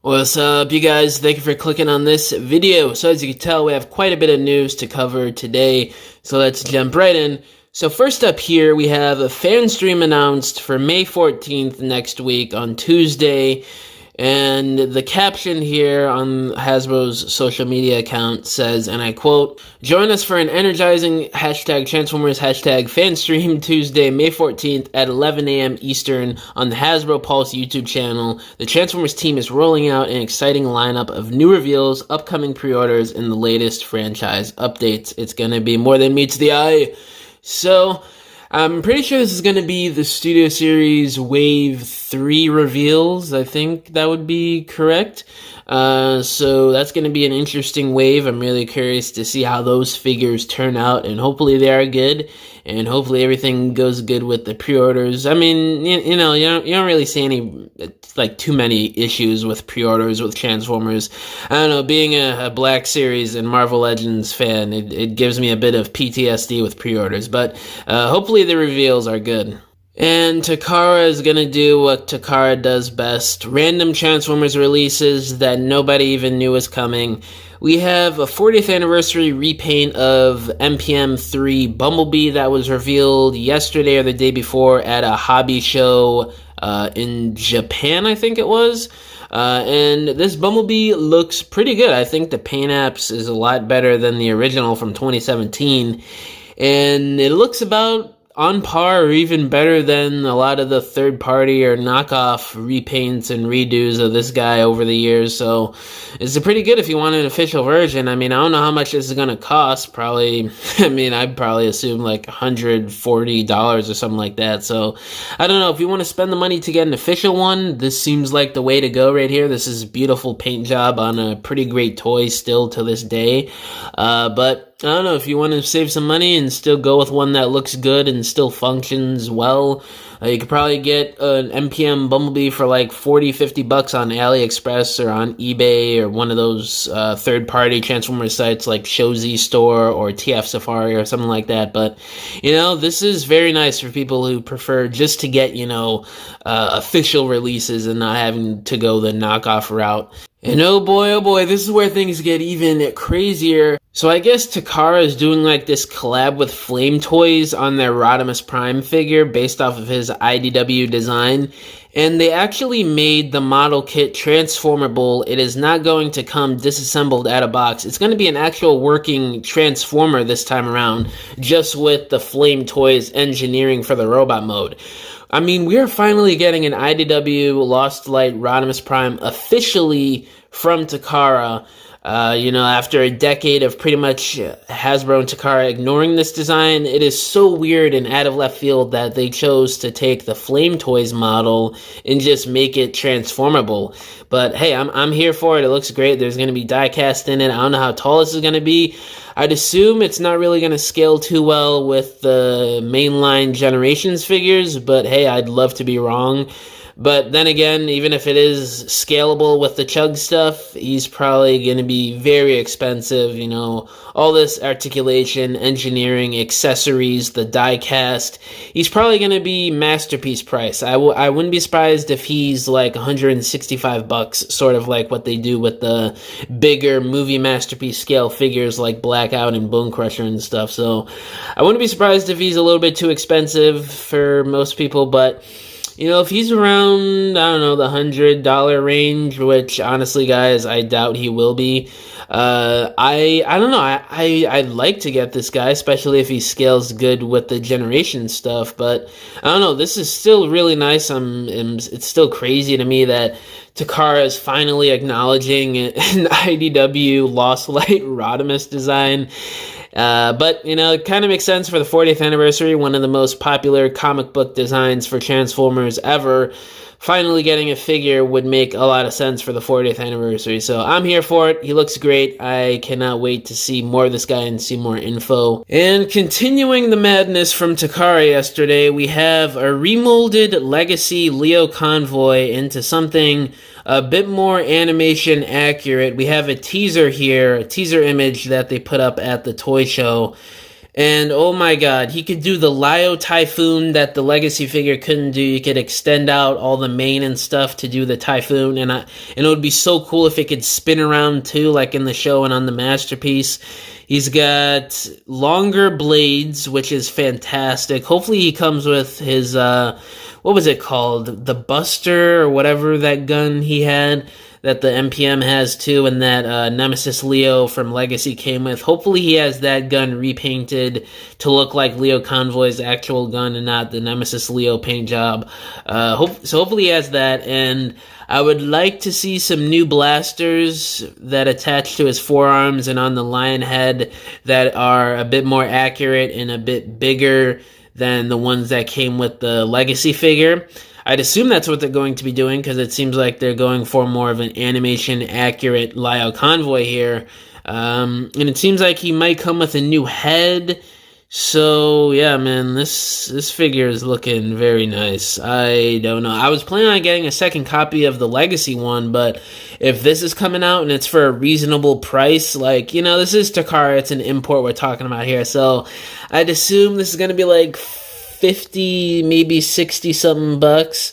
What's up, you guys? Thank you for clicking on this video. So as you can tell, we have quite a bit of news to cover today, so let's jump right in. So first up here, we have a fan stream announced for May 14th next week on Tuesday. And the caption here on Hasbro's social media account says, and I quote, "Join us for an energizing #Transformers #fan stream Tuesday, May 14th at 11 a.m. Eastern on the Hasbro Pulse YouTube channel. The Transformers team is rolling out an exciting lineup of new reveals, upcoming pre-orders, and the latest franchise updates. It's going to be more than meets the eye." So I'm pretty sure this is going to be the Studio Series Wave 3 reveals. I think that would be correct. So that's going to be an interesting wave. I'm really curious to see how those figures turn out, and hopefully they are good, and hopefully everything goes good with the pre-orders. I mean, you don't really see any, like, too many issues with pre-orders with Transformers. I don't know, being a Black Series and Marvel Legends fan, it gives me a bit of PTSD with pre-orders, but hopefully the reveals are good. And Takara is going to do what Takara does best. Random Transformers releases that nobody even knew was coming. We have a 40th anniversary repaint of MPM-3 Bumblebee that was revealed yesterday or the day before at a hobby show in Japan, I think it was. And this Bumblebee looks pretty good. I think the paint apps is a lot better than the original from 2017. And it looks about on par or even better than a lot of the third-party or knockoff repaints and redos of this guy over the years. So it's pretty good if you want an official version. I mean, I don't know how much this is going to cost. Probably, I'd probably assume like $140 or something like that. So I don't know. If you want to spend the money to get an official one, this seems like the way to go right here. This is a beautiful paint job on a pretty great toy still to this day. But I don't know, if you want to save some money and still go with one that looks good and still functions well, you could probably get an MPM Bumblebee for like $40-50 on AliExpress or on eBay or one of those third-party Transformers sites like Shozy Store or TF Safari or something like that. But, this is very nice for people who prefer just to get, official releases and not having to go the knockoff route. And oh boy, this is where things get even crazier. So I guess Takara is doing like this collab with Flame Toys on their Rodimus Prime figure based off of his IDW design. And they actually made the model kit transformable. It is not going to come disassembled out of box. It's going to be an actual working Transformer this time around, just with the Flame Toys engineering for the robot mode. I mean, we are finally getting an IDW Lost Light Rodimus Prime officially from Takara. After a decade of pretty much Hasbro and Takara ignoring this design, it is so weird and out of left field that they chose to take the Flame Toys model and just make it transformable. But hey, I'm here for it. It looks great. There's going to be die cast in it. I don't know how tall this is going to be. I'd assume it's not really going to scale too well with the mainline Generations figures, but hey, I'd love to be wrong. But then again, even if it is scalable with the Chug stuff, he's probably going to be very expensive. All this articulation, engineering, accessories, the die cast. He's probably going to be masterpiece price. I wouldn't be surprised if he's like $165, sort of like what they do with the bigger movie masterpiece scale figures like Blackout and Bone Crusher and stuff. So I wouldn't be surprised if he's a little bit too expensive for most people, but if he's around, I don't know, the $100 range, which honestly, guys, I doubt he will be. I don't know. I'd like to get this guy, especially if he scales good with the Generation stuff. But I don't know. This is still really nice. It's still crazy to me that Takara is finally acknowledging an IDW Lost Light Rodimus design. But, it kind of makes sense for the 40th anniversary, one of the most popular comic book designs for Transformers ever. Finally getting a figure would make a lot of sense for the 40th anniversary. So I'm here for it. He looks great. I cannot wait to see more of this guy and see more info. And continuing the madness from Takara yesterday, we have a remolded Legacy Lio Convoy into something a bit more animation accurate. We have a teaser here, a teaser image that they put up at the toy show. And oh my god, he could do the Lio Typhoon that the Legacy figure couldn't do. You could extend out all the mane and stuff to do the Typhoon, and it would be so cool if it could spin around too, like in the show and on the Masterpiece. He's got longer blades, which is fantastic. Hopefully he comes with his, what was it called? The Buster, or whatever that gun he had that the MPM has too, and that Nemesis Lio from Legacy came with. Hopefully he has that gun repainted to look like Lio Convoy's actual gun and not the Nemesis Lio paint job. So hopefully he has that, and I would like to see some new blasters that attach to his forearms and on the lion head that are a bit more accurate and a bit bigger than the ones that came with the Legacy figure. I'd assume that's what they're going to be doing, because it seems like they're going for more of an animation-accurate Lio Convoy here. And it seems like he might come with a new head. So, yeah, man, this figure is looking very nice. I don't know. I was planning on getting a second copy of the Legacy one, but if this is coming out and it's for a reasonable price, like, you know, this is Takara. It's an import we're talking about here. So I'd assume this is going to be like 50, maybe 60 something bucks,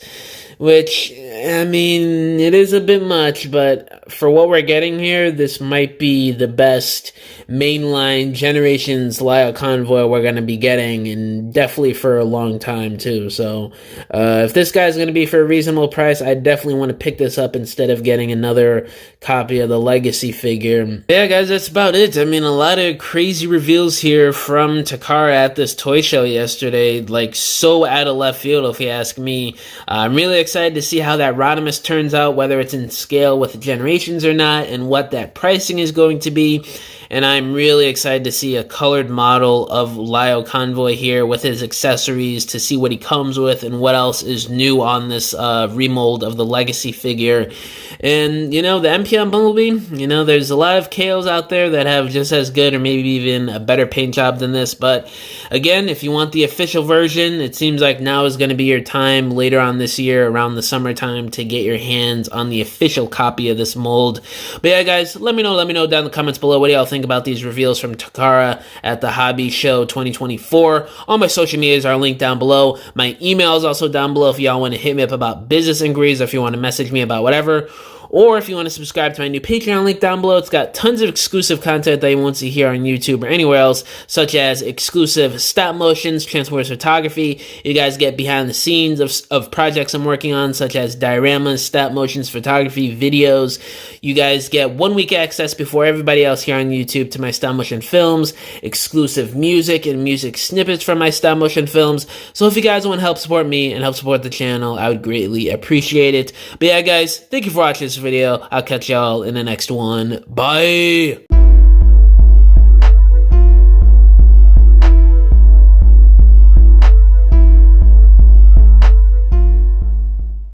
which, I mean, it is a bit much, but for what we're getting here, this might be the best mainline Generations Lio Convoy we're going to be getting, and definitely for a long time too. So if this guy's going to be for a reasonable price, I definitely want to pick this up instead of getting another copy of the Legacy figure. Yeah, guys, that's about it. I mean, a lot of crazy reveals here from Takara at this toy show yesterday, like so out of left field if you ask me. I'm really excited to see how that RODIMUS turns out, whether it's in scale with Generations or not, and what that pricing is going to be. And I'm really excited to see a colored model of Lio Convoy here with his accessories, to see what he comes with and what else is new on this remold of the Legacy figure. And, you know, the MPM Bumblebee, you know, there's a lot of KOs out there that have just as good or maybe even a better paint job than this. But, again, if you want the official version, it seems like now is going to be your time later on this year, around the summertime, to get your hands on the official copy of this mold. But, yeah, guys, let me know down in the comments below. What do y'all think about these reveals from Takara at the Hobby Show 2024. All my social medias are linked down below. My email is also down below if y'all want to hit me up about business inquiries, or if you want to message me about whatever. Or if you want to subscribe to my new Patreon link down below, it's got tons of exclusive content that you won't see here on YouTube or anywhere else, such as exclusive stop motions, Transformers photography. You guys get behind the scenes of projects I'm working on, such as dioramas, stop motions, photography, videos. You guys get 1 week access before everybody else here on YouTube to my stop motion films, exclusive music and music snippets from my stop motion films. So if you guys want to help support me and help support the channel, I would greatly appreciate it. But yeah, guys, thank you for watching this video. I'll catch y'all in the next one. Bye!